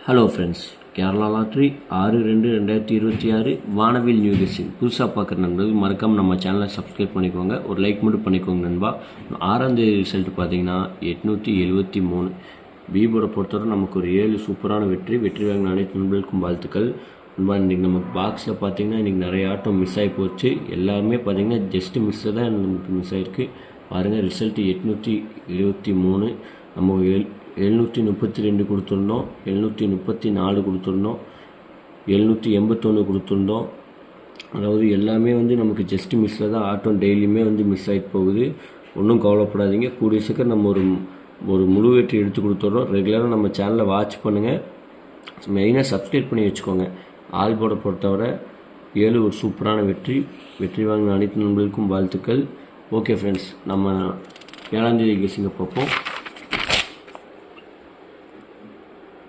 Hello friends, Kerala lottery 6/2/2026 வானவில் new guessing புதுசாக பார்க்குற நண்பர்கள் மறக்காமல் நம்ம சேனலை சப்ஸ்கிரைப் பண்ணிக்கோங்க. ஒரு லைக் மட்டும் பண்ணிக்கோங்க நண்பா. 6ஆம் தேதி ரிசல்ட் பார்த்தீங்கன்னா 873. பிபோட பொறுத்தவரை நமக்கு ஒரு 7 சூப்பரான வெற்றி வாங்கின அனைத்து நண்பர்களுக்கும் வாழ்த்துக்கள் நண்பா. இன்றைக்கி நமக்கு பாக்ஸில் பார்த்தீங்கன்னா இன்றைக்கி நிறைய ஆட்டம் மிஸ் ஆகி போச்சு. எல்லாருமே பார்த்தீங்கன்னா ஜஸ்ட்டு மிஸ்ஸை தான் நமக்கு மிஸ் ஆகிருக்கு. பாருங்கள், ரிசல்ட்டு 873. நம்ம 732 கொடுத்துருந்தோம், 734 கொடுத்துருந்தோம், 781 கொடுத்துருந்தோம். அதாவது எல்லாமே நமக்கு ஜஸ்ட் மிஸ்ஸில் தான் ஆட்டம் டெய்லியுமே மிஸ் ஆகிட்டு போகுது. ஒன்றும் கவலைப்படாதீங்க. கூடிய சீக்கிரம் நம்ம ஒரு முழு வெற்றி எடுத்து கொடுத்துட்றோம். ரெகுலராக நம்ம சேனலை வாட்ச் பண்ணுங்கள். மெயினாக சப்ஸ்கிரைப் பண்ணி வச்சுக்கோங்க. ஆல்போர்டை பொறுத்தவரை 7 ஒரு சூப்பரான வெற்றி வாங்கின அனைத்து நண்பர்களுக்கும் வாழ்த்துக்கள். ஓகே ஃப்ரெண்ட்ஸ், நம்ம 7ஆம் தேதி கெஸ்ஸிங்கை பார்ப்போம்.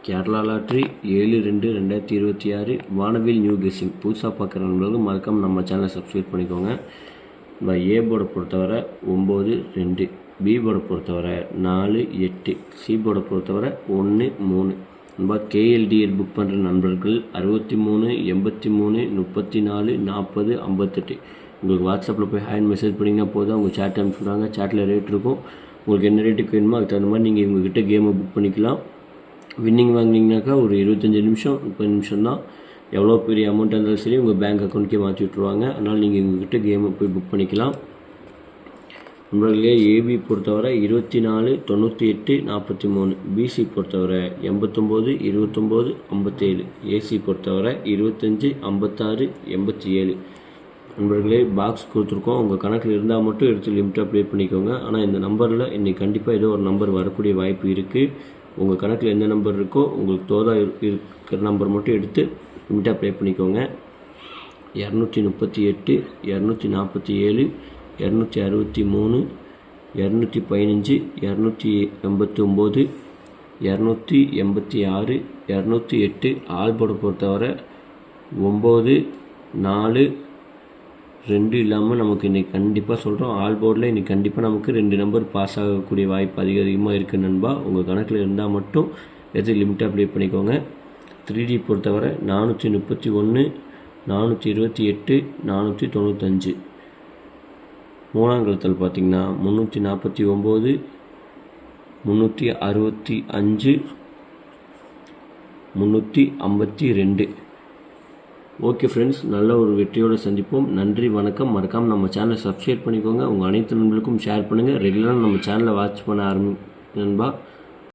கேரளா லாட்ரி 7/2/2026 வானவில் நியூ கெஸ்ஸிங் புதுசாக பார்க்குற நண்பர்கள் மறக்காமல் நம்ம சேனலை சப்ஸ்கிரைப் பண்ணிக்கோங்க. ஏ போர்டை பொறுத்தவரை 9-2, பி போர்டை பொறுத்தவரை 4-8, சி போர்டை பொறுத்தவரை 1-3. நம்ம கேஎல்டிஎல் புக் பண்ணுற நண்பர்கள் 63 83 34 40 58 உங்களுக்கு வாட்ஸ்அப்பில் போய் ஹேண்ட் மெசேஜ் பண்ணிங்கன்னா போதும். உங்கள் சேட் அனுப்பிச்சுடுவாங்க. சேட்டில் ரேட் இருக்கும். உங்களுக்கு என்ன ரேட்டுக்கு வேணுமோ அதுக்கு தகுந்த மாதிரி நீங்கள் இவங்ககிட்ட கேமை புக் பண்ணிக்கலாம். வின்னிங் வாங்கினீங்கனாக்கா ஒரு 25 நிமிஷம் 30 நிமிஷம் தான். எவ்வளோ பெரிய அமௌண்ட்டாக இருந்தாலும் சரி உங்கள் பேங்க் அக்கௌண்ட்கே மாற்றி விட்ருவாங்க. அதனால் நீங்கள் எங்ககிட்ட கேமை போய் புக் பண்ணிக்கலாம். நண்பர்களே, ஏபி பொறுத்தவரை 24 98 43, பிசி பொறுத்தவரை 89 29 57, ஏசி பொறுத்தவரை 25 56 87. நண்பர்களே, பாக்ஸ் கொடுத்துருக்கோம். உங்கள் கணக்கில் இருந்தால் மட்டும் எடுத்து லிமிட்டாக ப்ளே பண்ணிக்கோங்க. ஆனால் இந்த நம்பரில் இன்றைக்கி கண்டிப்பாக ஏதோ ஒரு நம்பர் வரக்கூடிய வாய்ப்பு இருக்குது. உங்கள் கணக்கில் எந்த நம்பர் இருக்கோ உங்களுக்கு தோதாக இருக்கிற நம்பர் மட்டும் எடுத்து லிமிட்டாக ப்ளே பண்ணிக்கோங்க. 238 247 263 215 289 286 208. ஆல்போர்டை பொறுத்தவரை 9 4 2 இல்லாமல் நமக்கு இன்றைக்கி கண்டிப்பாக சொல்கிறோம். ஆல் போர்டில் இன்றைக்கி கண்டிப்பாக நமக்கு 2 நம்பர் பாஸ் ஆகக்கூடிய வாய்ப்பு அதிகமாக இருக்குது நண்பா. உங்கள் கணக்கில் இருந்தால் மட்டும் எடுத்து லிமிட்டாக ப்ளே பண்ணிக்கோங்க. 3D பொறுத்தவரை 431 428 495. மூணாங்கலத்தில் பார்த்திங்கன்னா 349 365 352. ஓகே ஃப்ரெண்ட்ஸ், நல்ல ஒரு வெற்றியோடு சந்திப்போம். நன்றி, வணக்கம். மறக்காமல் நம்ம சேனலை சப்ஸ்கிரைப் பண்ணிக்கோங்க. உங்கள் அனைத்து நண்பர்களுக்கும் ஷேர் பண்ணுங்கள். ரெகுலராக நம்ம சேனலை வாட்ச் பண்ண நண்பா.